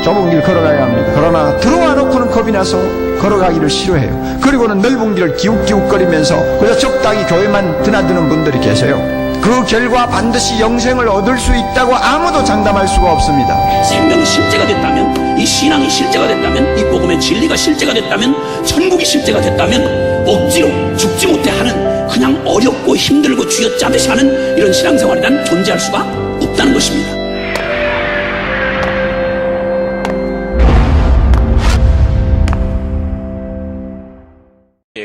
좁은 길 걸어가야 합니다. 그러나 들어와 놓고는 겁이 나서 걸어가기를 싫어해요. 그리고는 넓은 길을 기웃기웃거리면서 그저 적당히 교회만 드나드는 분들이 계세요. 그 결과 반드시 영생을 얻을 수 있다고 아무도 장담할 수가 없습니다. 생명이 실제가 됐다면, 이 신앙이 실제가 됐다면, 이 복음의 진리가 실제가 됐다면, 천국이 실제가 됐다면 억지로 죽지 못해 하는, 그냥 어렵고 힘들고 쥐어짜듯이 하는 이런 신앙생활이 난 존재할 수가 없다는 것입니다.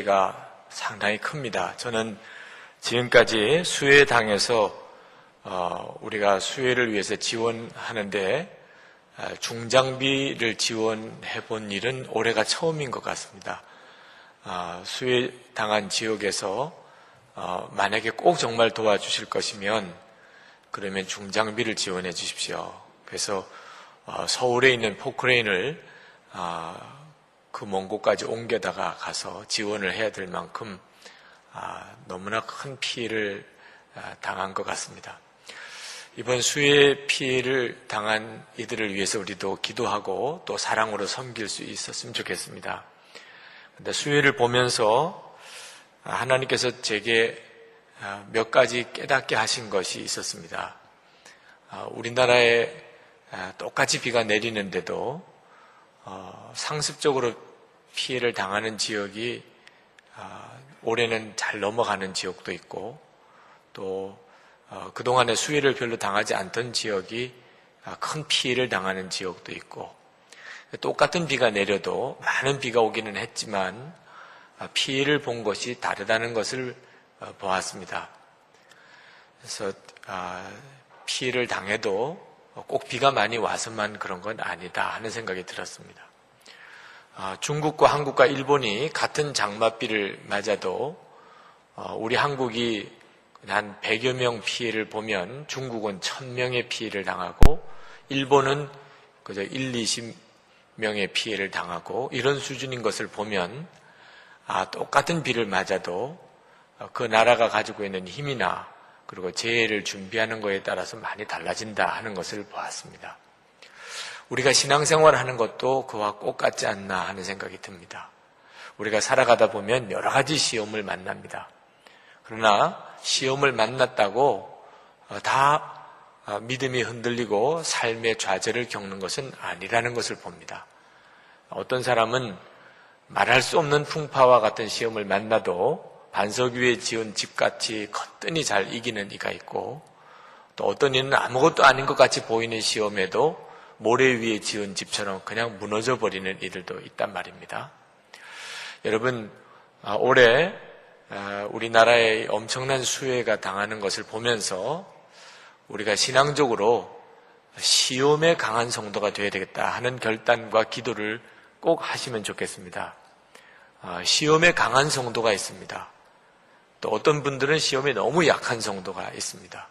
가 상당히 큽니다. 저는 지금까지 수혜당에서 우리가 수혜를 위해서 지원하는데 중장비를 지원해 본 일은 올해가 처음인 것 같습니다. 수혜당한 지역에서 만약에 꼭 정말 도와주실 것이면 그러면 중장비를 지원해 주십시오. 그래서 서울에 있는 포크레인을 그 먼 곳까지 옮겨다가 가서 지원을 해야 될 만큼 너무나 큰 피해를 당한 것 같습니다. 이번 수해 피해를 당한 이들을 위해서 우리도 기도하고 또 사랑으로 섬길 수 있었으면 좋겠습니다. 그런데 수해를 보면서 하나님께서 제게 몇 가지 깨닫게 하신 것이 있었습니다. 우리나라에 똑같이 비가 내리는데도 상습적으로 피해를 당하는 지역이 올해는 잘 넘어가는 지역도 있고 또 그동안에 수해를 별로 당하지 않던 지역이 큰 피해를 당하는 지역도 있고 똑같은 비가 내려도 많은 비가 오기는 했지만 피해를 본 것이 다르다는 것을 보았습니다. 그래서 피해를 당해도 꼭 비가 많이 와서만 그런 건 아니다 하는 생각이 들었습니다. 중국과 한국과 일본이 같은 장맛비를 맞아도 우리 한국이 한 100여 명 피해를 보면 중국은 1000명의 피해를 당하고 일본은 그저 20명의 피해를 당하고 이런 수준인 것을 보면 똑같은 비를 맞아도 그 나라가 가지고 있는 힘이나 그리고 재해를 준비하는 것에 따라서 많이 달라진다 하는 것을 보았습니다. 우리가 신앙생활을 하는 것도 그와 똑같지 않나 하는 생각이 듭니다. 우리가 살아가다 보면 여러 가지 시험을 만납니다. 그러나 시험을 만났다고 다 믿음이 흔들리고 삶의 좌절을 겪는 것은 아니라는 것을 봅니다. 어떤 사람은 말할 수 없는 풍파와 같은 시험을 만나도 반석 위에 지은 집같이 거뜬히 잘 이기는 이가 있고 또 어떤 이는 아무것도 아닌 것 같이 보이는 시험에도 모래 위에 지은 집처럼 그냥 무너져 버리는 이들도 있단 말입니다. 여러분, 올해 우리나라에 엄청난 수해가 당하는 것을 보면서 우리가 신앙적으로 시험에 강한 성도가 되어야 되겠다 하는 결단과 기도를 꼭 하시면 좋겠습니다. 시험에 강한 성도가 있습니다. 또 어떤 분들은 시험에 너무 약한 성도가 있습니다.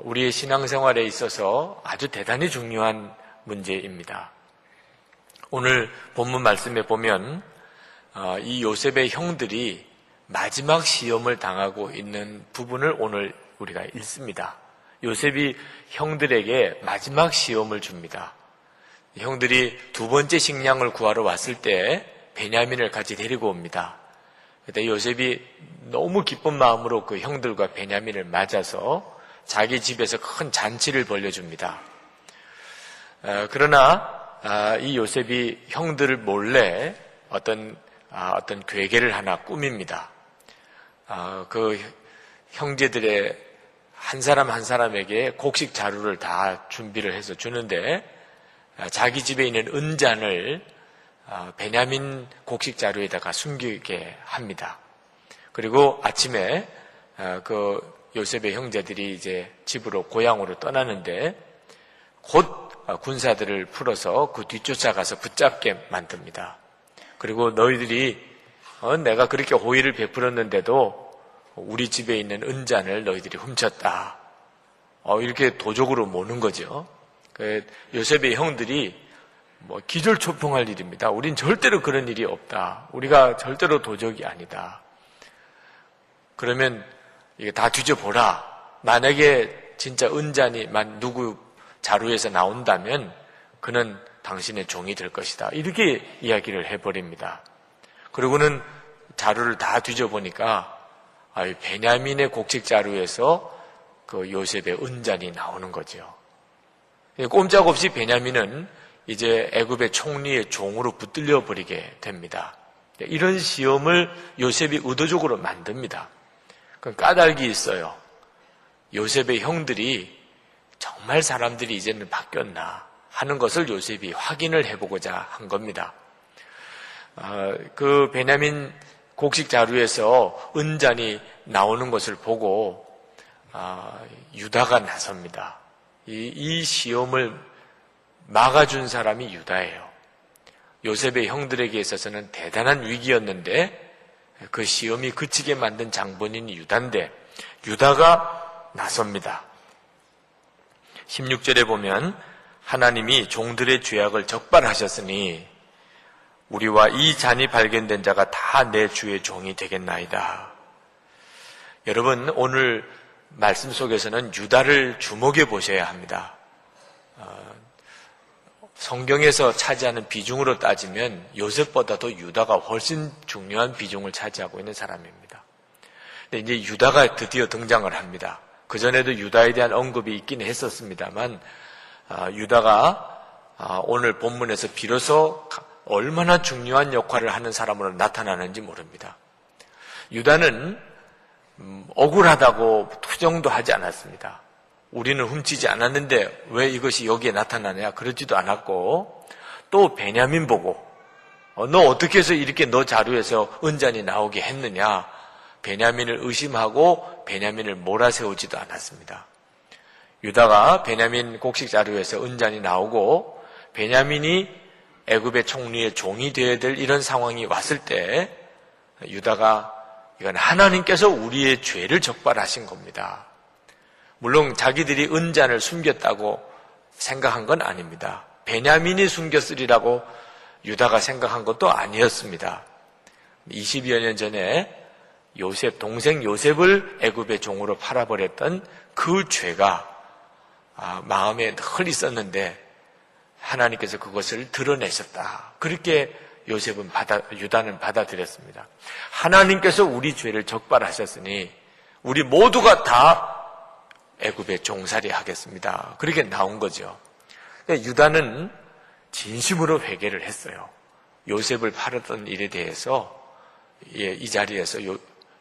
우리의 신앙생활에 있어서 아주 대단히 중요한 문제입니다. 오늘 본문 말씀에 보면 이 요셉의 형들이 마지막 시험을 당하고 있는 부분을 오늘 우리가 읽습니다. 요셉이 형들에게 마지막 시험을 줍니다. 형들이 두 번째 식량을 구하러 왔을 때 베냐민을 같이 데리고 옵니다. 그때 요셉이 너무 기쁜 마음으로 그 형들과 베냐민을 맞아서 자기 집에서 큰 잔치를 벌려줍니다. 그러나 이 요셉이 형들을 몰래 어떤 괴계를 하나 꾸밉니다. 그 형제들의 한 사람 한 사람에게 곡식 자루를 다 준비를 해서 주는데 자기 집에 있는 은잔을 베냐민 곡식 자루에다가 숨기게 합니다. 그리고 아침에 그 요셉의 형제들이 이제 집으로 고향으로 떠나는데 곧 군사들을 풀어서 그 뒤쫓아가서 붙잡게 만듭니다. 그리고 너희들이 내가 그렇게 호의를 베풀었는데도 우리 집에 있는 은잔을 너희들이 훔쳤다. 이렇게 도적으로 모는 거죠. 요셉의 형들이 기절초풍할 일입니다. 우린 절대로 그런 일이 없다. 우리가 절대로 도적이 아니다. 그러면 이거 다 뒤져보라. 만약에 진짜 은잔이 누구 자루에서 나온다면 그는 당신의 종이 될 것이다. 이렇게 이야기를 해버립니다. 그리고는 자루를 다 뒤져보니까 베냐민의 곡식 자루에서 그 요셉의 은잔이 나오는 거죠. 꼼짝없이 베냐민은 이제 애굽의 총리의 종으로 붙들려 버리게 됩니다. 이런 시험을 요셉이 의도적으로 만듭니다. 그 까닭이 있어요. 요셉의 형들이 정말 사람들이 이제는 바뀌었나 하는 것을 요셉이 확인을 해보고자 한 겁니다. 그 베냐민 곡식 자루에서 은잔이 나오는 것을 보고 유다가 나섭니다. 이 시험을 막아준 사람이 유다예요. 요셉의 형들에게 있어서는 대단한 위기였는데 그 시험이 그치게 만든 장본인이 유다인데 유다가 나섭니다. 16절에 보면 하나님이 종들의 죄악을 적발하셨으니 우리와 이 잔이 발견된 자가 다 내 주의 종이 되겠나이다. 여러분, 오늘 말씀 속에서는 유다를 주목해 보셔야 합니다. 성경에서 차지하는 비중으로 따지면 요셉보다도 유다가 훨씬 중요한 비중을 차지하고 있는 사람입니다. 근데 이제 유다가 드디어 등장을 합니다. 그전에도 유다에 대한 언급이 있긴 했었습니다만 유다가 오늘 본문에서 비로소 얼마나 중요한 역할을 하는 사람으로 나타나는지 모릅니다. 유다는 억울하다고 투정도 하지 않았습니다. 우리는 훔치지 않았는데 왜 이것이 여기에 나타나냐 그러지도 않았고, 또 베냐민 보고 너 어떻게 해서 이렇게 너 자루에서 은잔이 나오게 했느냐, 베냐민을 의심하고 베냐민을 몰아세우지도 않았습니다. 유다가 베냐민 곡식 자루에서 은잔이 나오고 베냐민이 애굽의 총리의 종이 되어야 될 이런 상황이 왔을 때 유다가 이건 하나님께서 우리의 죄를 적발하신 겁니다. 물론 자기들이 은잔을 숨겼다고 생각한 건 아닙니다. 베냐민이 숨겼으리라고 유다가 생각한 것도 아니었습니다. 20여 년 전에 요셉, 동생 요셉을 애굽의 종으로 팔아버렸던 그 죄가 마음에 늘 있었는데 하나님께서 그것을 드러내셨다. 그렇게 유다는 받아들였습니다. 하나님께서 우리 죄를 적발하셨으니 우리 모두가 다 애굽에 종살이 하겠습니다. 그렇게 나온 거죠. 유다는 진심으로 회개를 했어요. 요셉을 팔았던 일에 대해서 이 자리에서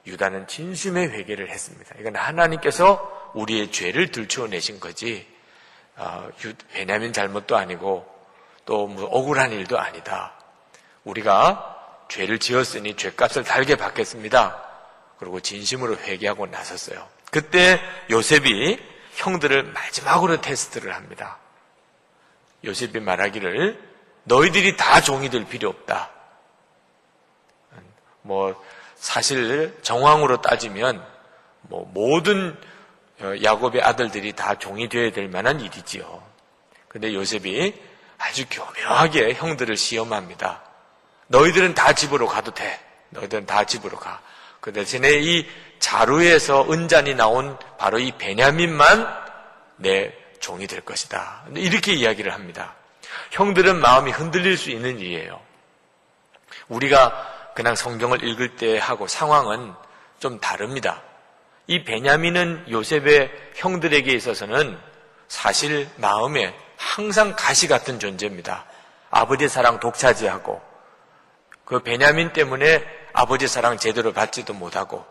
유다는 진심의 회개를 했습니다. 이건 하나님께서 우리의 죄를 들추어내신 거지 베냐민 잘못도 아니고 또 뭐 억울한 일도 아니다. 우리가 죄를 지었으니 죄값을 달게 받겠습니다. 그리고 진심으로 회개하고 나섰어요. 그때 요셉이 형들을 마지막으로 테스트를 합니다. 요셉이 말하기를 너희들이 다 종이 될 필요 없다. 사실 정황으로 따지면 모든 야곱의 아들들이 다 종이 되어야 될 만한 일이지요. 근데 요셉이 아주 교묘하게 형들을 시험합니다. 너희들은 다 집으로 가도 돼. 너희들은 다 집으로 가. 그 대신에 이 자루에서 은잔이 나온 바로 이 베냐민만 내 종이 될 것이다. 이렇게 이야기를 합니다. 형들은 마음이 흔들릴 수 있는 일이에요. 우리가 그냥 성경을 읽을 때 하고 상황은 좀 다릅니다. 이 베냐민은 요셉의 형들에게 있어서는 사실 마음에 항상 가시 같은 존재입니다. 아버지의 사랑 독차지하고 그 베냐민 때문에 아버지의 사랑 제대로 받지도 못하고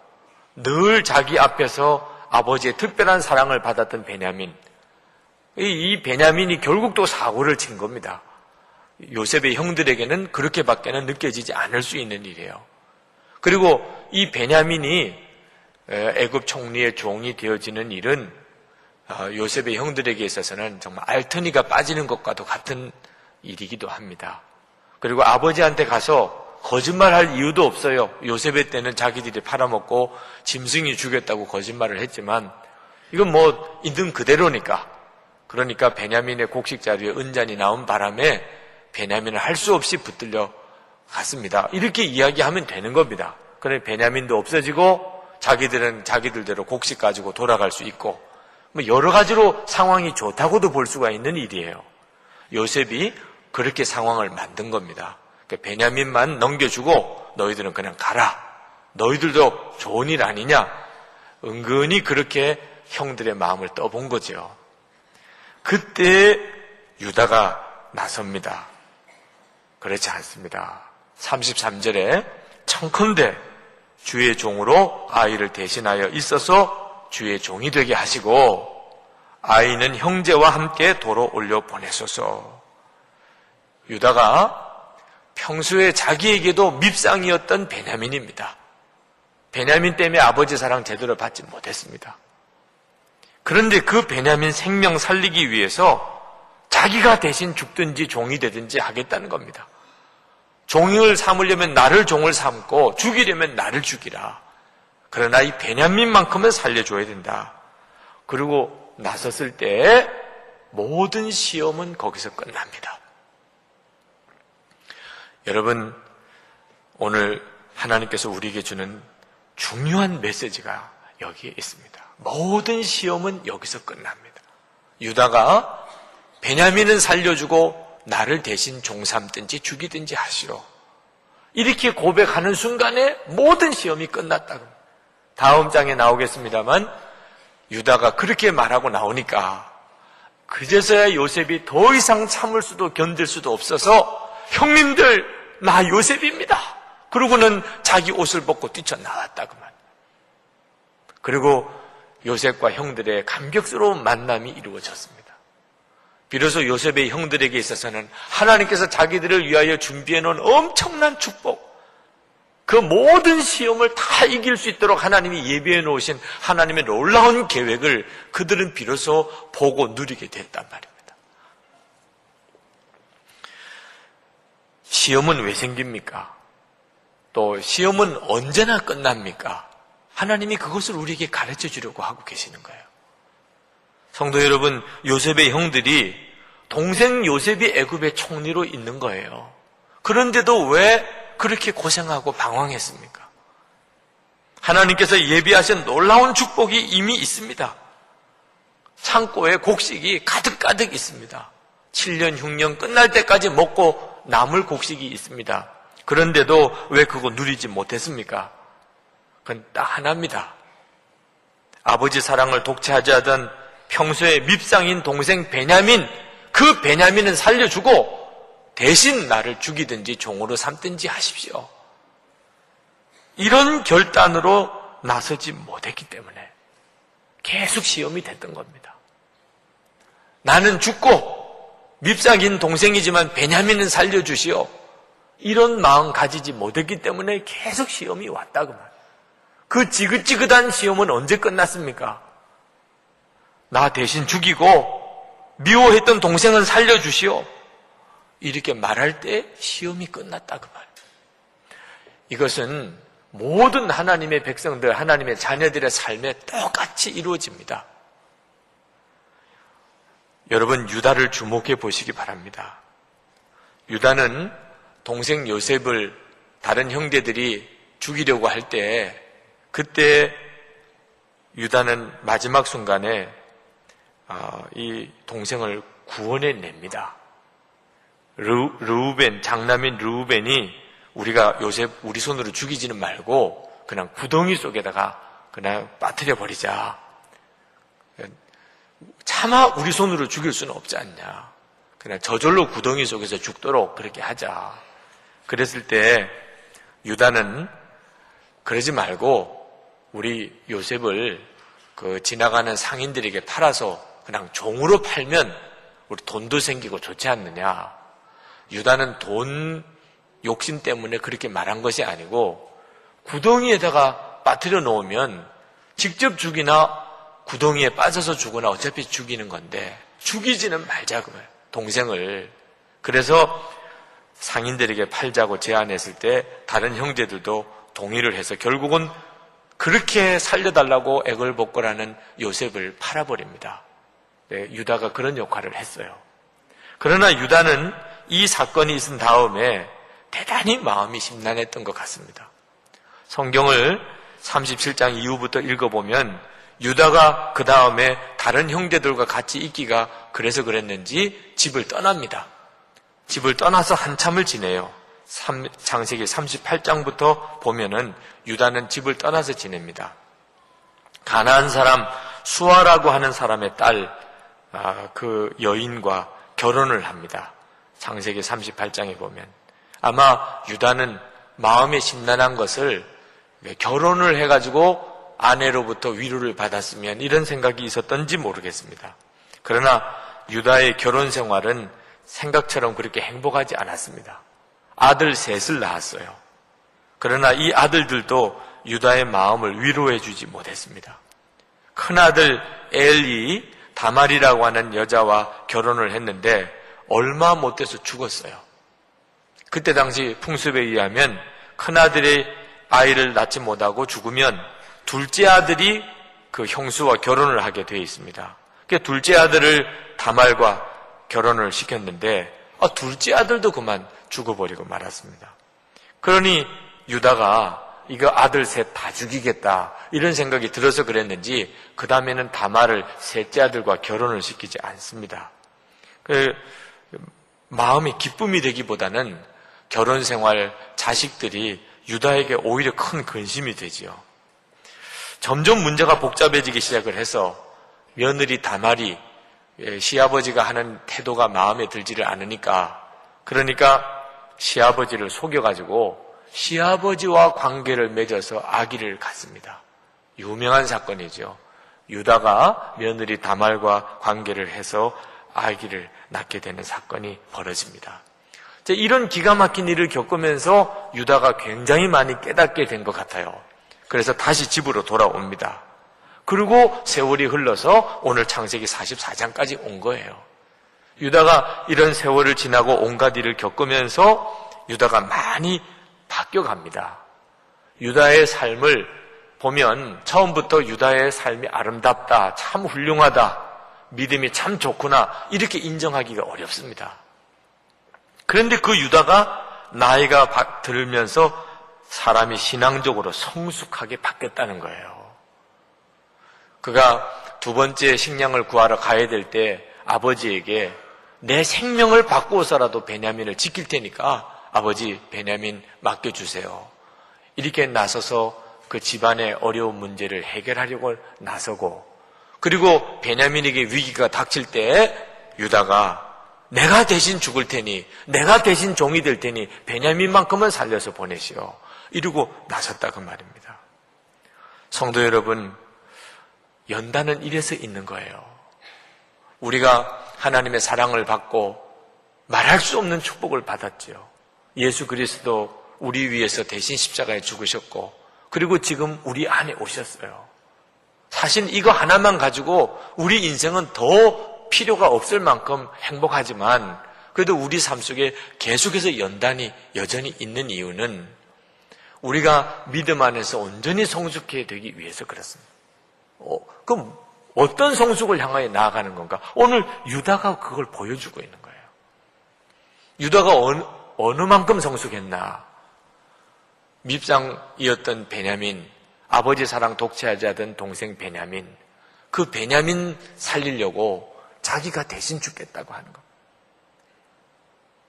늘 자기 앞에서 아버지의 특별한 사랑을 받았던 베냐민, 이 베냐민이 결국 또 사고를 친 겁니다. 요셉의 형들에게는 그렇게밖에는 느껴지지 않을 수 있는 일이에요. 그리고 이 베냐민이 애굽 총리의 종이 되어지는 일은 요셉의 형들에게 있어서는 정말 알터니가 빠지는 것과도 같은 일이기도 합니다. 그리고 아버지한테 가서 거짓말할 이유도 없어요. 요셉의 때는 자기들이 팔아먹고 짐승이 죽였다고 거짓말을 했지만 이건 있는 그대로니까. 그러니까 베냐민의 곡식 자루에 은잔이 나온 바람에 베냐민을 할 수 없이 붙들려 갔습니다. 이렇게 이야기하면 되는 겁니다. 그러니 베냐민도 없어지고 자기들은 자기들대로 곡식 가지고 돌아갈 수 있고 여러 가지로 상황이 좋다고도 볼 수가 있는 일이에요. 요셉이 그렇게 상황을 만든 겁니다. 그러니까 베냐민만 넘겨주고 너희들은 그냥 가라. 너희들도 좋은 일 아니냐? 은근히 그렇게 형들의 마음을 떠본 거죠. 그때 유다가 나섭니다. 그렇지 않습니다. 33절에 청컨대 주의 종으로 아이를 대신하여 있어서 주의 종이 되게 하시고 아이는 형제와 함께 도로 올려 보내소서. 유다가 평소에 자기에게도 밉상이었던 베냐민입니다. 베냐민 때문에 아버지 사랑 제대로 받지 못했습니다. 그런데 그 베냐민 생명 살리기 위해서 자기가 대신 죽든지 종이 되든지 하겠다는 겁니다. 종을 삼으려면 나를 종을 삼고 죽이려면 나를 죽이라. 그러나 이 베냐민만큼은 살려줘야 된다. 그리고 나섰을 때 모든 시험은 거기서 끝납니다. 여러분, 오늘 하나님께서 우리에게 주는 중요한 메시지가 여기에 있습니다. 모든 시험은 여기서 끝납니다. 유다가 베냐민은 살려주고 나를 대신 종 삼든지 죽이든지 하시오. 이렇게 고백하는 순간에 모든 시험이 끝났다고. 다음 장에 나오겠습니다만 유다가 그렇게 말하고 나오니까 그제서야 요셉이 더 이상 참을 수도 견딜 수도 없어서 형님들 나 요셉입니다. 그러고는 자기 옷을 벗고 뛰쳐나왔다구만. 그리고 요셉과 형들의 감격스러운 만남이 이루어졌습니다. 비로소 요셉의 형들에게 있어서는 하나님께서 자기들을 위하여 준비해놓은 엄청난 축복, 그 모든 시험을 다 이길 수 있도록 하나님이 예비해 놓으신 하나님의 놀라운 계획을 그들은 비로소 보고 누리게 됐단 말입니다. 시험은 왜 생깁니까? 또 시험은 언제나 끝납니까? 하나님이 그것을 우리에게 가르쳐 주려고 하고 계시는 거예요. 성도 여러분, 요셉의 형들이 동생 요셉이 애굽의 총리로 있는 거예요. 그런데도 왜 그렇게 고생하고 방황했습니까? 하나님께서 예비하신 놀라운 축복이 이미 있습니다. 창고에 곡식이 가득가득 있습니다. 7년 흉년 끝날 때까지 먹고 남을 곡식이 있습니다. 그런데도 왜 그거 누리지 못했습니까? 그건 딱 하나입니다. 아버지 사랑을 독차지 하던 평소에 밉상인 동생 베냐민, 그 베냐민은 살려주고 대신 나를 죽이든지 종으로 삼든지 하십시오. 이런 결단으로 나서지 못했기 때문에 계속 시험이 됐던 겁니다. 나는 죽고 밉상인 동생이지만 베냐민은 살려주시오. 이런 마음 가지지 못했기 때문에 계속 시험이 왔다고만. 그 지긋지긋한 시험은 언제 끝났습니까? 나 대신 죽이고 미워했던 동생은 살려주시오. 이렇게 말할 때 시험이 끝났다고 말이에요. 이것은 모든 하나님의 백성들, 하나님의 자녀들의 삶에 똑같이 이루어집니다. 여러분, 유다를 주목해 보시기 바랍니다. 유다는 동생 요셉을 다른 형제들이 죽이려고 할 때, 그때 유다는 마지막 순간에 이 동생을 구원해 냅니다. 르우벤, 장남인 르우벤이 우리가 요셉 우리 손으로 죽이지는 말고 그냥 구덩이 속에다가 그냥 빠뜨려 버리자. 차마 우리 손으로 죽일 수는 없지 않냐. 그냥 저절로 구덩이 속에서 죽도록 그렇게 하자. 그랬을 때 유다는 그러지 말고 우리 요셉을 그 지나가는 상인들에게 팔아서 그냥 종으로 팔면 우리 돈도 생기고 좋지 않느냐. 유다는 돈 욕심 때문에 그렇게 말한 것이 아니고 구덩이에다가 빠뜨려 놓으면 직접 죽이나 구덩이에 빠져서 죽으나 어차피 죽이는 건데 죽이지는 말자고 동생을. 그래서 상인들에게 팔자고 제안했을 때 다른 형제들도 동의를 해서 결국은 그렇게 살려달라고 애걸복걸하는 요셉을 팔아버립니다. 네, 유다가 그런 역할을 했어요. 그러나 유다는 이 사건이 있은 다음에 대단히 마음이 심란했던 것 같습니다. 성경을 37장 이후부터 읽어보면 유다가 그 다음에 다른 형제들과 같이 있기가 그래서 그랬는지 집을 떠납니다. 집을 떠나서 한참을 지내요. 창세기 38장부터 보면은 유다는 집을 떠나서 지냅니다. 가나안 사람 수아라고 하는 사람의 딸, 그 여인과 결혼을 합니다. 창세기 38장에 보면. 아마 유다는 마음에 심란한 것을 결혼을 해가지고 아내로부터 위로를 받았으면 이런 생각이 있었던지 모르겠습니다. 그러나 유다의 결혼 생활은 생각처럼 그렇게 행복하지 않았습니다. 아들 셋을 낳았어요. 그러나 이 아들들도 유다의 마음을 위로해 주지 못했습니다. 큰아들 엘이 다말이라고 하는 여자와 결혼을 했는데 얼마 못 돼서 죽었어요. 그때 당시 풍습에 의하면 큰아들이 아이를 낳지 못하고 죽으면 둘째 아들이 그 형수와 결혼을 하게 되어 있습니다. 그러니까 둘째 아들을 다말과 결혼을 시켰는데 둘째 아들도 그만 죽어버리고 말았습니다. 그러니 유다가 이거 아들 셋 다 죽이겠다 이런 생각이 들어서 그랬는지 그 다음에는 다말을 셋째 아들과 결혼을 시키지 않습니다. 마음이 기쁨이 되기보다는 결혼 생활 자식들이 유다에게 오히려 큰 근심이 되지요. 점점 문제가 복잡해지기 시작을 해서 며느리 다말이 시아버지가 하는 태도가 마음에 들지를 않으니까 그러니까 시아버지를 속여가지고 시아버지와 관계를 맺어서 아기를 갖습니다. 유명한 사건이죠. 유다가 며느리 다말과 관계를 해서 아기를 낳게 되는 사건이 벌어집니다. 이런 기가 막힌 일을 겪으면서 유다가 굉장히 많이 깨닫게 된 것 같아요. 그래서 다시 집으로 돌아옵니다. 그리고 세월이 흘러서 오늘 창세기 44장까지 온 거예요. 유다가 이런 세월을 지나고 온갖 일을 겪으면서 유다가 많이 바뀌어갑니다. 유다의 삶을 보면 처음부터 유다의 삶이 아름답다, 참 훌륭하다, 믿음이 참 좋구나 이렇게 인정하기가 어렵습니다. 그런데 그 유다가 나이가 들면서 사람이 신앙적으로 성숙하게 바뀌었다는 거예요. 그가 두 번째 식량을 구하러 가야 될 때 아버지에게 내 생명을 바꾸어서라도 베냐민을 지킬 테니까 아버지 베냐민 맡겨주세요. 이렇게 나서서 그 집안의 어려운 문제를 해결하려고 나서고 그리고 베냐민에게 위기가 닥칠 때 유다가 내가 대신 죽을 테니 내가 대신 종이 될 테니 베냐민만큼은 살려서 보내시오. 이러고 나섰다 그 말입니다. 성도 여러분, 연단은 이래서 있는 거예요. 우리가 하나님의 사랑을 받고 말할 수 없는 축복을 받았지요. 예수 그리스도 우리 위해서 대신 십자가에 죽으셨고 그리고 지금 우리 안에 오셨어요. 사실 이거 하나만 가지고 우리 인생은 더 필요가 없을 만큼 행복하지만 그래도 우리 삶 속에 계속해서 연단이 여전히 있는 이유는 우리가 믿음 안에서 온전히 성숙해야 되기 위해서 그렇습니다. 그럼 어떤 성숙을 향하여 나아가는 건가? 오늘 유다가 그걸 보여주고 있는 거예요. 유다가 어느 만큼 성숙했나? 밉상이었던 베냐민, 아버지 사랑 독차하지 하던 동생 베냐민, 그 베냐민 살리려고 자기가 대신 죽겠다고 하는 겁니다.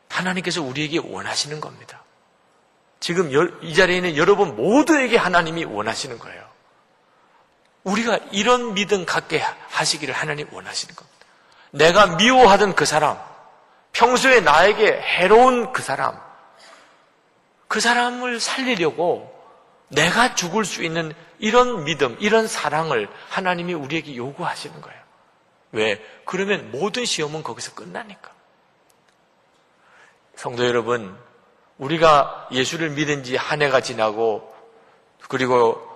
하나님께서 우리에게 원하시는 겁니다. 지금 이 자리에 있는 여러분 모두에게 하나님이 원하시는 거예요. 우리가 이런 믿음 갖게 하시기를 하나님 원하시는 겁니다. 내가 미워하던 그 사람, 평소에 나에게 해로운 그 사람을 살리려고 내가 죽을 수 있는 이런 믿음, 이런 사랑을 하나님이 우리에게 요구하시는 거예요. 왜? 그러면 모든 시험은 거기서 끝나니까. 성도 여러분, 우리가 예수를 믿은 지 한 해가 지나고 그리고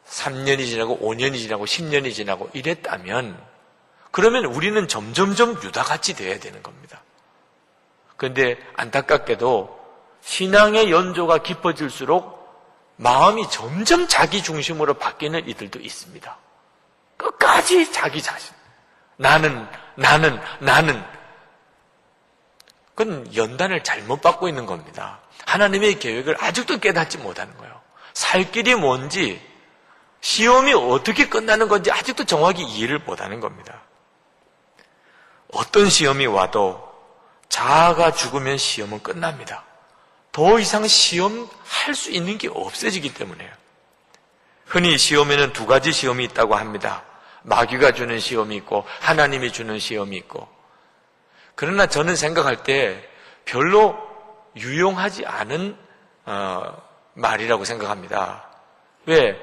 3년이 지나고 5년이 지나고 10년이 지나고 이랬다면 그러면 우리는 점점점 유다같이 돼야 되는 겁니다. 그런데 안타깝게도 신앙의 연조가 깊어질수록 마음이 점점 자기 중심으로 바뀌는 이들도 있습니다. 끝까지 자기 자신. 나는. 그건 연단을 잘못 받고 있는 겁니다. 하나님의 계획을 아직도 깨닫지 못하는 거예요. 살 길이 뭔지, 시험이 어떻게 끝나는 건지 아직도 정확히 이해를 못하는 겁니다. 어떤 시험이 와도 자아가 죽으면 시험은 끝납니다. 더 이상 시험할 수 있는 게 없어지기 때문에요. 흔히 시험에는 두 가지 시험이 있다고 합니다. 마귀가 주는 시험이 있고 하나님이 주는 시험이 있고. 그러나 저는 생각할 때 별로 유용하지 않은 말이라고 생각합니다. 왜?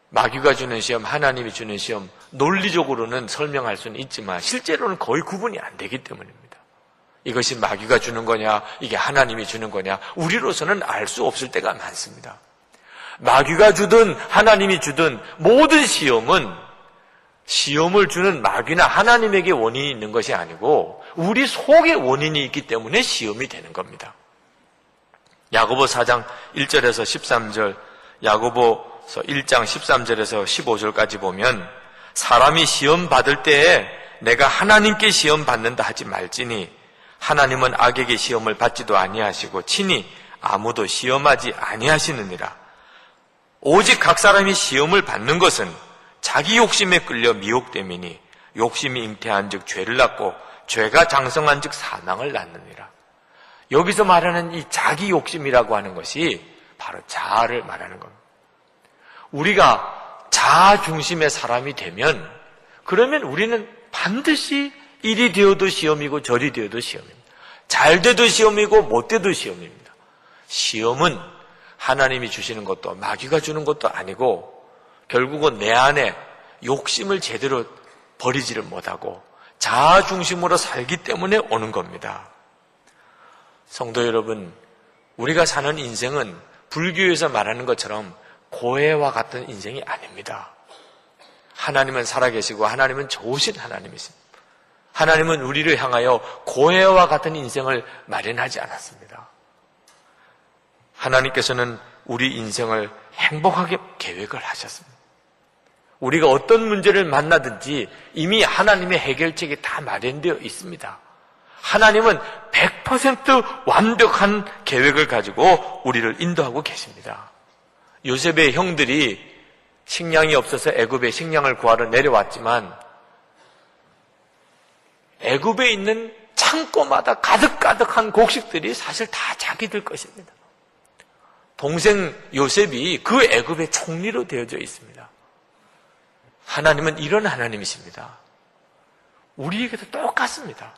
마귀가 주는 시험, 하나님이 주는 시험, 논리적으로는 설명할 수는 있지만 실제로는 거의 구분이 안 되기 때문입니다. 이것이 마귀가 주는 거냐, 이게 하나님이 주는 거냐, 우리로서는 알 수 없을 때가 많습니다. 마귀가 주든 하나님이 주든 모든 시험은 시험을 주는 마귀나 하나님에게 원인이 있는 것이 아니고 우리 속에 원인이 있기 때문에 시험이 되는 겁니다. 야고보 4장 1절에서 13절, 야고보서 1장 13절에서 15절까지 보면 사람이 시험 받을 때에 내가 하나님께 시험 받는다 하지 말지니 하나님은 악에게 시험을 받지도 아니하시고 친히 아무도 시험하지 아니하시느니라. 오직 각 사람이 시험을 받는 것은 자기 욕심에 끌려 미혹됨이니 욕심이 잉태한즉 죄를 낳고 죄가 장성한즉 사망을 낳느니라. 여기서 말하는 이 자기 욕심이라고 하는 것이 바로 자아를 말하는 겁니다. 우리가 자아 중심의 사람이 되면 그러면 우리는 반드시 이리 되어도 시험이고 저리 되어도 시험입니다. 잘 돼도 시험이고 못 돼도 시험입니다. 시험은 하나님이 주시는 것도 마귀가 주는 것도 아니고 결국은 내 안에 욕심을 제대로 버리지를 못하고 자아 중심으로 살기 때문에 오는 겁니다. 성도 여러분, 우리가 사는 인생은 불교에서 말하는 것처럼 고해와 같은 인생이 아닙니다. 하나님은 살아계시고 하나님은 좋으신 하나님이십니다. 하나님은 우리를 향하여 고해와 같은 인생을 마련하지 않았습니다. 하나님께서는 우리 인생을 행복하게 계획을 하셨습니다. 우리가 어떤 문제를 만나든지 이미 하나님의 해결책이 다 마련되어 있습니다. 하나님은 100% 완벽한 계획을 가지고 우리를 인도하고 계십니다. 요셉의 형들이 식량이 없어서 애굽에 식량을 구하러 내려왔지만 애굽에 있는 창고마다 가득가득한 곡식들이 사실 다 자기들 것입니다. 동생 요셉이 그 애굽의 총리로 되어져 있습니다. 하나님은 이런 하나님이십니다. 우리에게도 똑같습니다.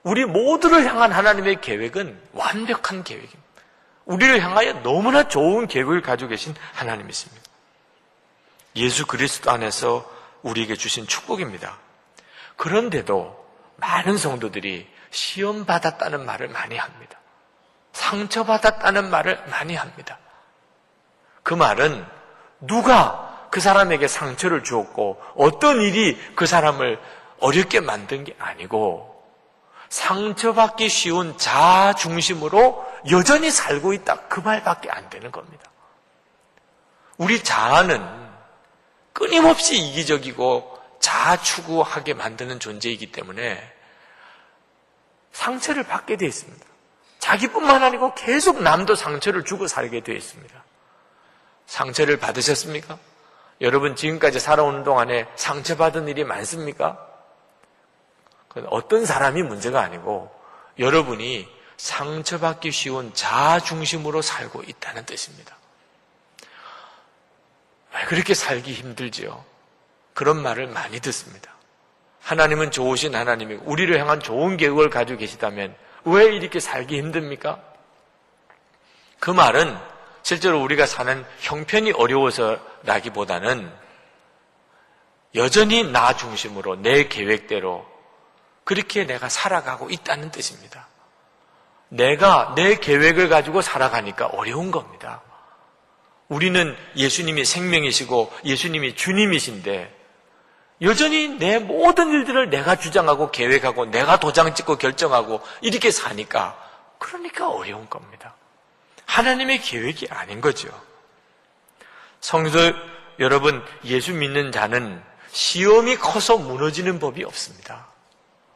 우리 모두를 향한 하나님의 계획은 완벽한 계획입니다. 우리를 향하여 너무나 좋은 계획을 가지고 계신 하나님이십니다. 예수 그리스도 안에서 우리에게 주신 축복입니다. 그런데도 많은 성도들이 시험받았다는 말을 많이 합니다. 상처받았다는 말을 많이 합니다. 그 말은 누가 그 사람에게 상처를 주었고 어떤 일이 그 사람을 어렵게 만든 게 아니고 상처받기 쉬운 자아 중심으로 여전히 살고 있다. 그 말밖에 안 되는 겁니다. 우리 자아는 끊임없이 이기적이고 자아 추구하게 만드는 존재이기 때문에 상처를 받게 되어 있습니다. 자기뿐만 아니고 계속 남도 상처를 주고 살게 되어 있습니다. 상처를 받으셨습니까? 여러분 지금까지 살아오는 동안에 상처받은 일이 많습니까? 어떤 사람이 문제가 아니고 여러분이 상처받기 쉬운 자아 중심으로 살고 있다는 뜻입니다. 왜 그렇게 살기 힘들지요? 그런 말을 많이 듣습니다. 하나님은 좋으신 하나님이고 우리를 향한 좋은 계획을 가지고 계시다면 왜 이렇게 살기 힘듭니까? 그 말은 실제로 우리가 사는 형편이 어려워서라기보다는 여전히 나 중심으로 내 계획대로 그렇게 내가 살아가고 있다는 뜻입니다. 내가 내 계획을 가지고 살아가니까 어려운 겁니다. 우리는 예수님이 생명이시고 예수님이 주님이신데 여전히 내 모든 일들을 내가 주장하고 계획하고 내가 도장 찍고 결정하고 이렇게 사니까 그러니까 어려운 겁니다. 하나님의 계획이 아닌 거죠. 성도 여러분, 예수 믿는 자는 시험이 커서 무너지는 법이 없습니다.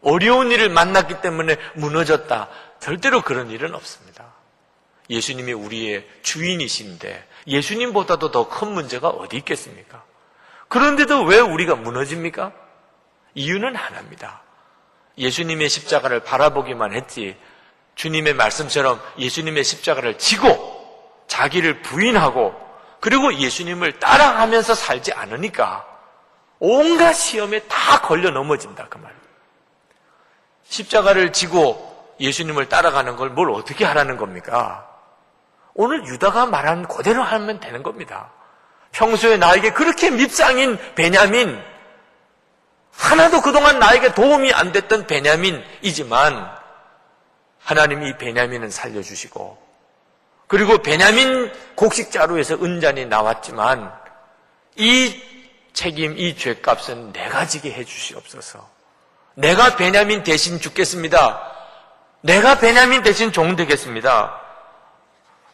어려운 일을 만났기 때문에 무너졌다. 절대로 그런 일은 없습니다. 예수님이 우리의 주인이신데 예수님보다도 더 큰 문제가 어디 있겠습니까? 그런데도 왜 우리가 무너집니까? 이유는 하나입니다. 예수님의 십자가를 바라보기만 했지 주님의 말씀처럼 예수님의 십자가를 지고 자기를 부인하고 그리고 예수님을 따라가면서 살지 않으니까 온갖 시험에 다 걸려 넘어진다 그 말이에요. 십자가를 지고 예수님을 따라가는 걸 뭘 어떻게 하라는 겁니까? 오늘 유다가 말한 그대로 하면 되는 겁니다. 평소에 나에게 그렇게 밉상인 베냐민, 하나도 그동안 나에게 도움이 안 됐던 베냐민이지만 하나님이 이 베냐민은 살려주시고 그리고 베냐민 곡식자루에서 은잔이 나왔지만 이 책임, 이 죄값은 내가 지게 해주시옵소서. 내가 베냐민 대신 죽겠습니다. 내가 베냐민 대신 종 되겠습니다.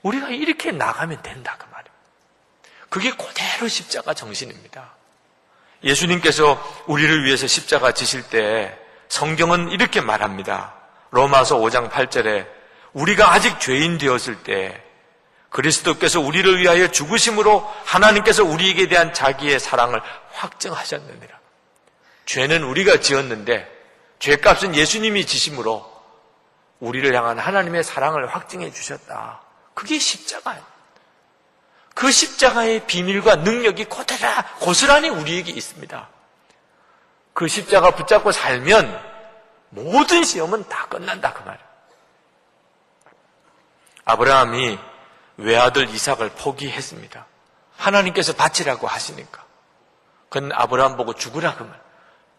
우리가 이렇게 나가면 된다 그 말이에요. 그게 그대로 십자가 정신입니다. 예수님께서 우리를 위해서 십자가 지실 때 성경은 이렇게 말합니다. 로마서 5장 8절에 우리가 아직 죄인 되었을 때 그리스도께서 우리를 위하여 죽으심으로 하나님께서 우리에게 대한 자기의 사랑을 확증하셨느니라. 죄는 우리가 지었는데 죄값은 예수님이 지심으로 우리를 향한 하나님의 사랑을 확증해 주셨다. 그게 십자가예요. 그 십자가의 비밀과 능력이 고스란히 우리에게 있습니다. 그 십자가 붙잡고 살면 모든 시험은 다 끝난다 그 말이에요. 아브라함이 외아들 이삭을 포기했습니다. 하나님께서 바치라고 하시니까. 그건 아브라함 보고 죽으라 그 말.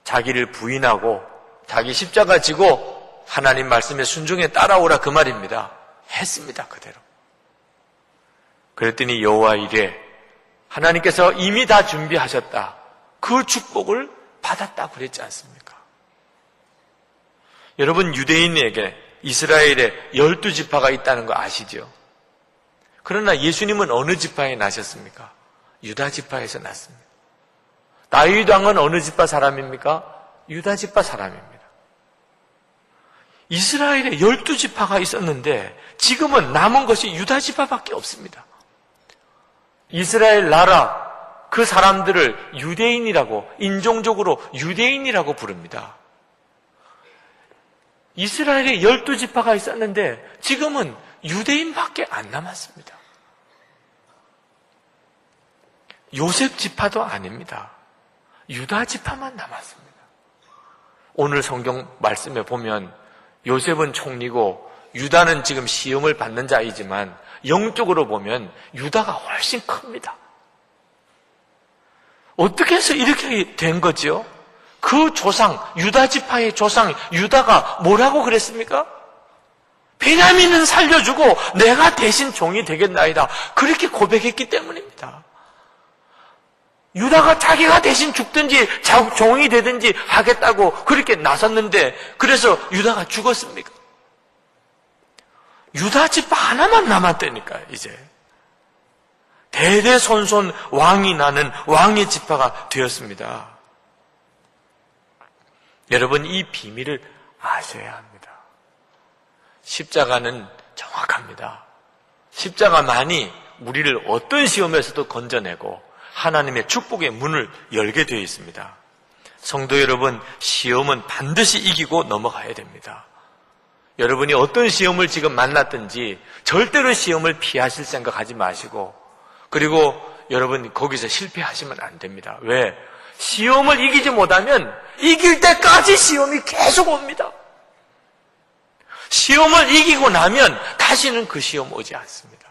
자기를 부인하고 자기 십자가 지고 하나님 말씀에 순종해 따라오라 그 말입니다. 했습니다 그대로. 그랬더니 여호와 이래 하나님께서 이미 다 준비하셨다. 그 축복을 받았다 그랬지 않습니까? 여러분 유대인에게 이스라엘에 12지파가 있다는 거 아시죠? 그러나 예수님은 어느 지파에 나셨습니까? 유다 지파에서 났습니다. 다윗 왕은 어느 지파 사람입니까? 유다 지파 사람입니다. 이스라엘에 12지파가 있었는데 지금은 남은 것이 유다 지파밖에 없습니다. 이스라엘 나라 그 사람들을 유대인이라고 인종적으로 유대인이라고 부릅니다. 이스라엘에 12지파가 있었는데 지금은 유대인밖에 안 남았습니다. 요셉 지파도 아닙니다. 유다 지파만 남았습니다. 오늘 성경 말씀에 보면 요셉은 총리고 유다는 지금 시험을 받는 자이지만 영적으로 보면 유다가 훨씬 큽니다. 어떻게 해서 이렇게 된 거죠? 그 조상, 유다 지파의 조상 유다가 뭐라고 그랬습니까? 베냐민은 살려주고 내가 대신 종이 되겠나이다. 그렇게 고백했기 때문입니다. 유다가 자기가 대신 죽든지 종이 되든지 하겠다고 그렇게 나섰는데 그래서 유다가 죽었습니까? 유다 지파 하나만 남았다니까요. 이제 대대손손 왕이 나는 왕의 지파가 되었습니다. 여러분 이 비밀을 아셔야 합니다. 십자가는 정확합니다. 십자가만이 우리를 어떤 시험에서도 건져내고 하나님의 축복의 문을 열게 되어 있습니다. 성도 여러분, 시험은 반드시 이기고 넘어가야 됩니다. 여러분이 어떤 시험을 지금 만났든지 절대로 시험을 피하실 생각하지 마시고 그리고 여러분 거기서 실패하시면 안 됩니다. 왜? 시험을 이기지 못하면 이길 때까지 시험이 계속 옵니다. 시험을 이기고 나면 다시는 그 시험 오지 않습니다.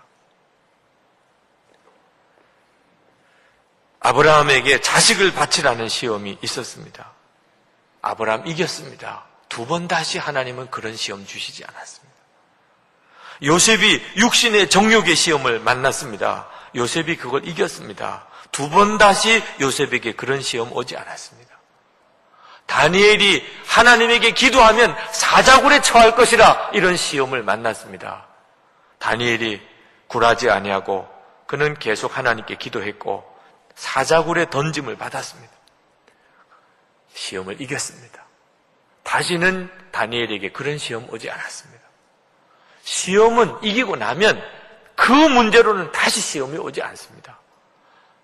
아브라함에게 자식을 바치라는 시험이 있었습니다. 아브라함 이겼습니다. 2번 다시 하나님은 그런 시험 주시지 않았습니다. 요셉이 육신의 정욕의 시험을 만났습니다. 요셉이 그걸 이겼습니다. 2번 다시 요셉에게 그런 시험 오지 않았습니다. 다니엘이 하나님에게 기도하면 사자굴에 처할 것이라 이런 시험을 만났습니다. 다니엘이 굴하지 아니하고 그는 계속 하나님께 기도했고 사자굴에 던짐을 받았습니다. 시험을 이겼습니다. 다시는 다니엘에게 그런 시험 오지 않았습니다. 시험은 이기고 나면 그 문제로는 다시 시험이 오지 않습니다.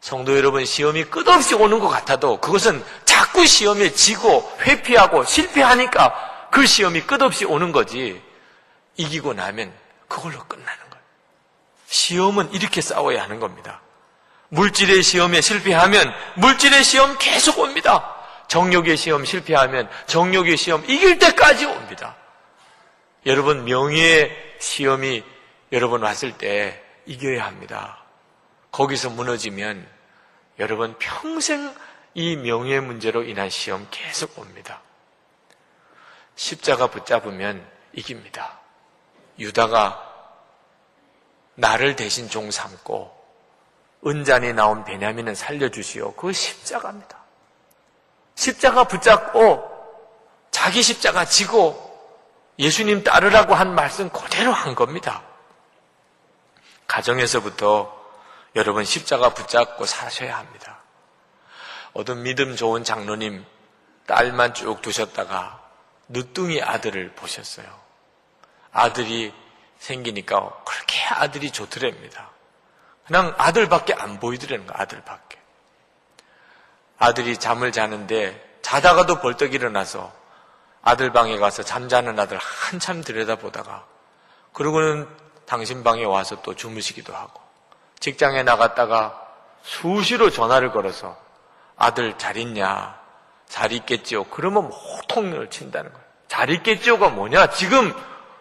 성도 여러분, 시험이 끝없이 오는 것 같아도 그것은 자꾸 시험에 지고 회피하고 실패하니까 그 시험이 끝없이 오는 거지. 이기고 나면 그걸로 끝나는 거예요. 시험은 이렇게 싸워야 하는 겁니다. 물질의 시험에 실패하면 물질의 시험 계속 옵니다. 정욕의 시험 실패하면 정욕의 시험 이길 때까지 옵니다. 여러분, 명예의 시험이 여러분 왔을 때 이겨야 합니다. 거기서 무너지면 여러분 평생 이 명예 문제로 인한 시험 계속 옵니다. 십자가 붙잡으면 이깁니다. 유다가 나를 대신 종 삼고 은잔이 나온 베냐민은 살려주시오. 그거 십자가입니다. 십자가 붙잡고 자기 십자가 지고 예수님 따르라고 한 말씀 그대로 한 겁니다. 가정에서부터 여러분 십자가 붙잡고 사셔야 합니다. 어떤 믿음 좋은 장로님 딸만 쭉 두셨다가 늦둥이 아들을 보셨어요. 아들이 생기니까 그렇게 아들이 좋더랍니다. 그냥 아들밖에 안 보이더라는 거예요. 아들밖에. 아들이 잠을 자는데 자다가도 벌떡 일어나서 아들 방에 가서 잠자는 아들 한참 들여다보다가 그러고는 당신 방에 와서 또 주무시기도 하고 직장에 나갔다가 수시로 전화를 걸어서 아들 잘 있냐? 잘 있겠지요? 그러면 호통을 친다는 거예요. 잘 있겠지요가 뭐냐? 지금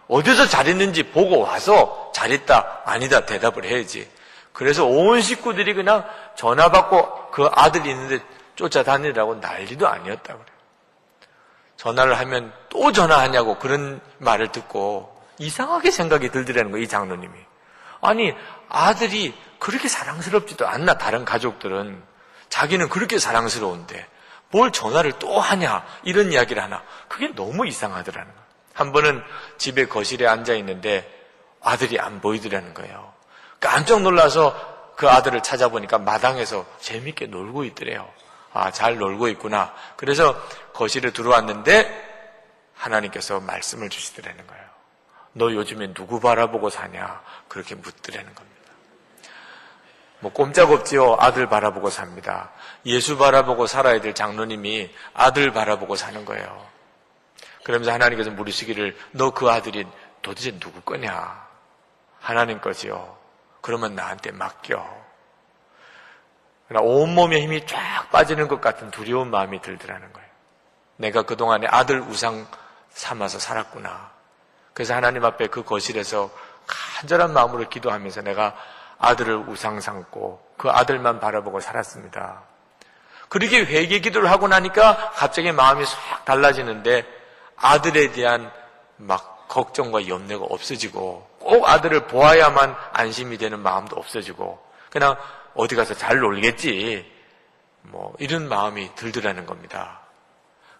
어디서 잘 있는지 보고 와서 잘 있다, 아니다 대답을 해야지. 그래서 온 식구들이 그냥 전화 받고 그 아들이 있는데 쫓아다니라고 난리도 아니었다 그래요. 전화를 하면 또 전화하냐고 그런 말을 듣고 이상하게 생각이 들더라는 거예요. 이 장로님이. 아니, 아들이 그렇게 사랑스럽지도 않나, 다른 가족들은. 자기는 그렇게 사랑스러운데 뭘 전화를 또 하냐, 이런 이야기를 하나. 그게 너무 이상하더라는 거예요. 한 번은 집에 거실에 앉아 있는데 아들이 안 보이더라는 거예요. 깜짝 놀라서 그 아들을 찾아보니까 마당에서 재밌게 놀고 있더래요. 아, 잘 놀고 있구나. 그래서 거실에 들어왔는데 하나님께서 말씀을 주시더라는 거예요. 너 요즘에 누구 바라보고 사냐? 그렇게 묻더라는 겁니다. 뭐 꼼짝없지요. 아들 바라보고 삽니다. 예수 바라보고 살아야 될 장로님이 아들 바라보고 사는 거예요. 그러면서 하나님께서 물으시기를 너 그 아들이 도대체 누구 거냐? 하나님 거지요. 그러면 나한테 맡겨. 그러나 온몸에 힘이 쫙 빠지는 것 같은 두려운 마음이 들더라는 거예요. 내가 그동안에 아들 우상 삼아서 살았구나. 그래서 하나님 앞에 그 거실에서 간절한 마음으로 기도하면서 내가 아들을 우상 삼고 그 아들만 바라보고 살았습니다. 그렇게 회개 기도를 하고 나니까 갑자기 마음이 싹 달라지는데 아들에 대한 막 걱정과 염려가 없어지고 꼭 아들을 보아야만 안심이 되는 마음도 없어지고 그냥 어디 가서 잘 놀겠지 뭐 이런 마음이 들더라는 겁니다.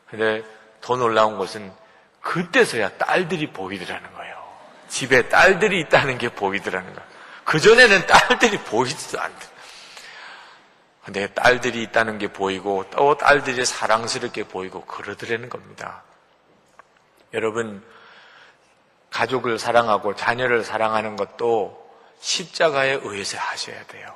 근데 더 놀라운 것은 그때서야 딸들이 보이더라는 거예요. 집에 딸들이 있다는 게 보이더라는 거예요. 그전에는 딸들이 보이지도 않더라고요. 근데 딸들이 있다는 게 보이고 또 딸들이 사랑스럽게 보이고 그러더라는 겁니다. 여러분, 가족을 사랑하고 자녀를 사랑하는 것도 십자가에 의해서 하셔야 돼요.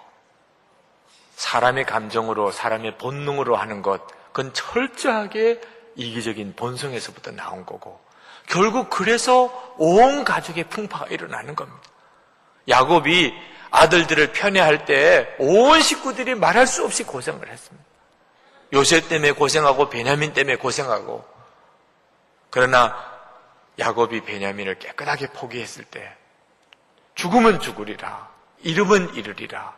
사람의 감정으로 사람의 본능으로 하는 것, 그건 철저하게 이기적인 본성에서부터 나온 거고 결국 그래서 온 가족의 풍파가 일어나는 겁니다. 야곱이 아들들을 편애할 때 온 식구들이 말할 수 없이 고생을 했습니다. 요셉 때문에 고생하고 베냐민 때문에 고생하고 그러나 야곱이 베냐민을 깨끗하게 포기했을 때 죽으면 죽으리라 잃으면 잃으리라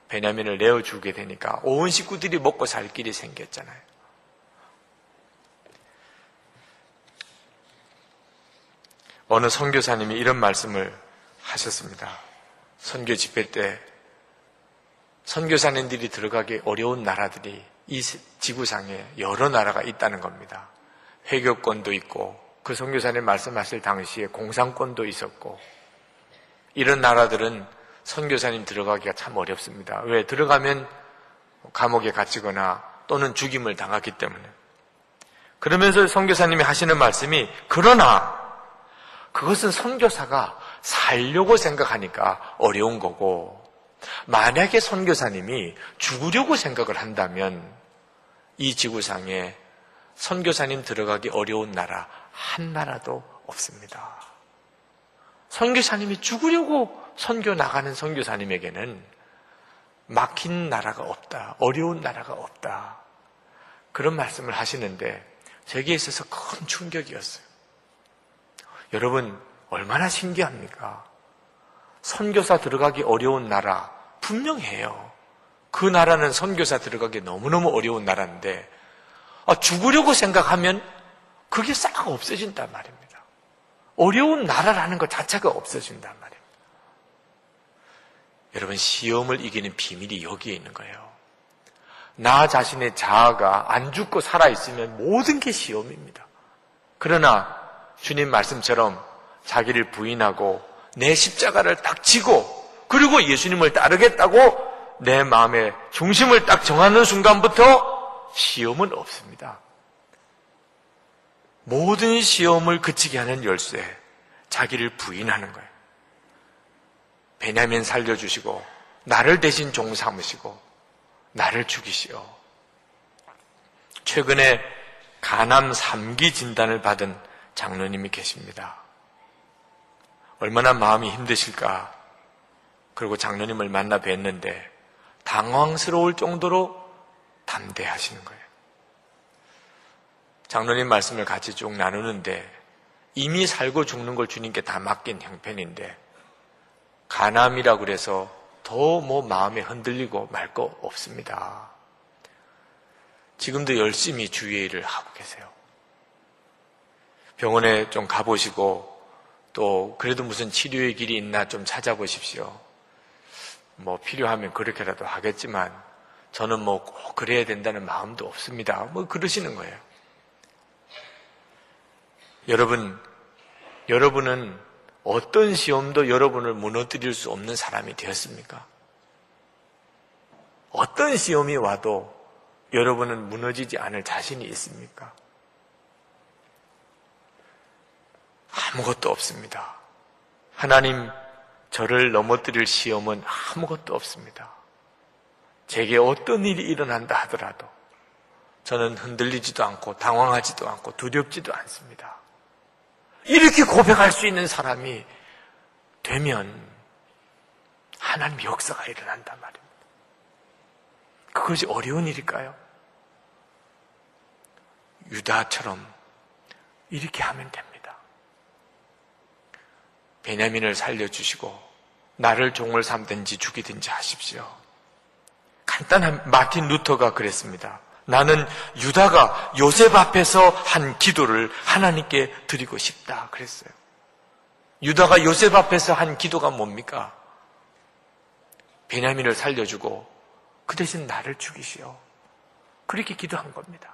베냐민을 내어주게 되니까 온 식구들이 먹고 살 길이 생겼잖아요. 어느 선교사님이 이런 말씀을 하셨습니다. 선교 집회 때 선교사님들이 들어가기 어려운 나라들이 이 지구상에 여러 나라가 있다는 겁니다. 회교권도 있고 그 선교사님 말씀하실 당시에 공산권도 있었고 이런 나라들은 선교사님 들어가기가 참 어렵습니다. 왜? 들어가면 감옥에 갇히거나 또는 죽임을 당하기 때문에. 그러면서 선교사님이 하시는 말씀이 그러나 그것은 선교사가 살려고 생각하니까 어려운 거고 만약에 선교사님이 죽으려고 생각을 한다면 이 지구상에 선교사님 들어가기 어려운 나라 한 나라도 없습니다. 선교사님이 죽으려고 선교 나가는 선교사님에게는 막힌 나라가 없다. 어려운 나라가 없다. 그런 말씀을 하시는데 제게 있어서 큰 충격이었어요. 여러분, 얼마나 신기합니까? 선교사 들어가기 어려운 나라 분명해요. 그 나라는 선교사 들어가기 너무너무 어려운 나라인데 죽으려고 생각하면 그게 싹 없어진단 말입니다. 어려운 나라라는 것 자체가 없어진단 말입니다. 여러분, 시험을 이기는 비밀이 여기에 있는 거예요. 나 자신의 자아가 안 죽고 살아있으면 모든 게 시험입니다. 그러나 주님 말씀처럼 자기를 부인하고 내 십자가를 딱 지고 그리고 예수님을 따르겠다고 내 마음의 중심을 딱 정하는 순간부터 시험은 없습니다. 모든 시험을 그치게 하는 열쇠, 자기를 부인하는 거예요. 베냐민 살려주시고 나를 대신 종 삼으시고 나를 죽이시오. 최근에 간암 3기 진단을 받은 장로님이 계십니다. 얼마나 마음이 힘드실까. 그리고 장로님을 만나 뵀는데 당황스러울 정도로 담대하시는 거예요. 장로님 말씀을 같이 쭉 나누는데 이미 살고 죽는 걸 주님께 다 맡긴 형편인데 간암이라고 그래서 더 마음에 흔들리고 말 거 없습니다. 지금도 열심히 주의 일을 하고 계세요. 병원에 좀 가보시고 또 그래도 무슨 치료의 길이 있나 좀 찾아보십시오. 필요하면 그렇게라도 하겠지만 저는 꼭 그래야 된다는 마음도 없습니다. 그러시는 거예요. 여러분은 어떤 시험도 여러분을 무너뜨릴 수 없는 사람이 되었습니까? 어떤 시험이 와도 여러분은 무너지지 않을 자신이 있습니까? 아무것도 없습니다. 하나님, 저를 넘어뜨릴 시험은 아무것도 없습니다. 제게 어떤 일이 일어난다 하더라도 저는 흔들리지도 않고 당황하지도 않고 두렵지도 않습니다. 이렇게 고백할 수 있는 사람이 되면 하나님의 역사가 일어난단 말입니다. 그것이 어려운 일일까요? 유다처럼 이렇게 하면 됩니다. 베냐민을 살려주시고 나를 종을 삼든지 죽이든지 하십시오. 간단한 마틴 루터가 그랬습니다. 나는 유다가 요셉 앞에서 한 기도를 하나님께 드리고 싶다 그랬어요. 유다가 요셉 앞에서 한 기도가 뭡니까? 베냐민을 살려주고 그 대신 나를 죽이시오. 그렇게 기도한 겁니다.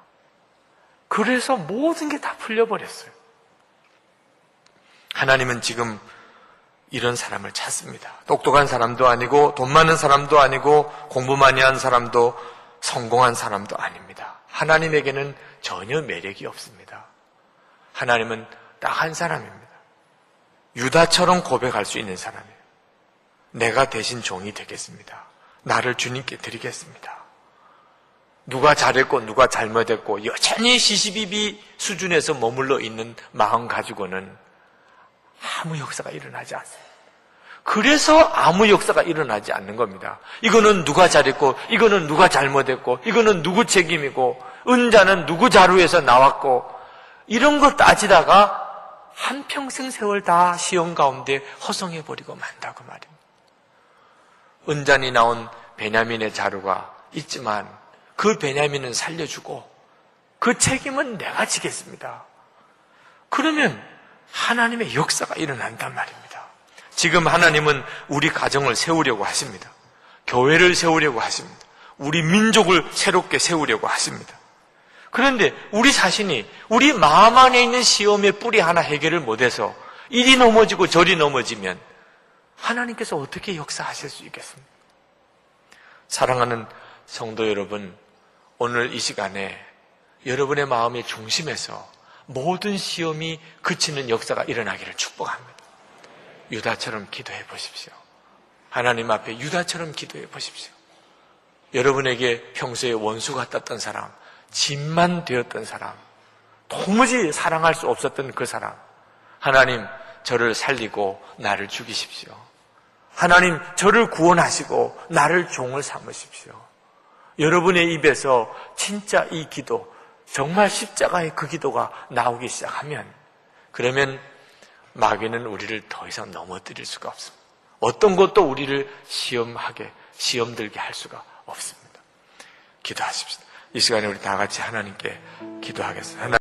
그래서 모든 게 다 풀려버렸어요. 하나님은 지금 이런 사람을 찾습니다. 똑똑한 사람도 아니고 돈 많은 사람도 아니고 공부 많이 한 사람도 성공한 사람도 아닙니다. 하나님에게는 전혀 매력이 없습니다. 하나님은 딱 한 사람입니다. 유다처럼 고백할 수 있는 사람이에요. 내가 대신 종이 되겠습니다. 나를 주님께 드리겠습니다. 누가 잘했고 누가 잘못했고 여전히 시시비비 수준에서 머물러 있는 마음 가지고는 아무 역사가 일어나지 않습니다. 그래서 아무 역사가 일어나지 않는 겁니다. 이거는 누가 잘했고 이거는 누가 잘못했고 이거는 누구 책임이고 은자는 누구 자루에서 나왔고 이런 거 따지다가 한평생 세월 다 시험 가운데 허송해버리고 만다고 말입니다. 은잔이 나온 베냐민의 자루가 있지만 그 베냐민은 살려주고 그 책임은 내가 지겠습니다. 그러면 하나님의 역사가 일어난단 말입니다. 지금 하나님은 우리 가정을 세우려고 하십니다. 교회를 세우려고 하십니다. 우리 민족을 새롭게 세우려고 하십니다. 그런데 우리 자신이 우리 마음 안에 있는 시험의 뿌리 하나 해결을 못해서 이리 넘어지고 저리 넘어지면 하나님께서 어떻게 역사하실 수 있겠습니까? 사랑하는 성도 여러분, 오늘 이 시간에 여러분의 마음의 중심에서 모든 시험이 그치는 역사가 일어나기를 축복합니다. 유다처럼 기도해 보십시오. 하나님 앞에 유다처럼 기도해 보십시오. 여러분에게 평소에 원수 같았던 사람, 짐만 되었던 사람, 도무지 사랑할 수 없었던 그 사랑. 하나님, 저를 살리고 나를 죽이십시오. 하나님, 저를 구원하시고 나를 종을 삼으십시오. 여러분의 입에서 진짜 이 기도, 정말 십자가의 그 기도가 나오기 시작하면, 그러면 마귀는 우리를 더 이상 넘어뜨릴 수가 없습니다. 어떤 것도 우리를 시험 들게 할 수가 없습니다. 기도하십시다. 이 시간에 우리 다 같이 하나님께 기도하겠습니다.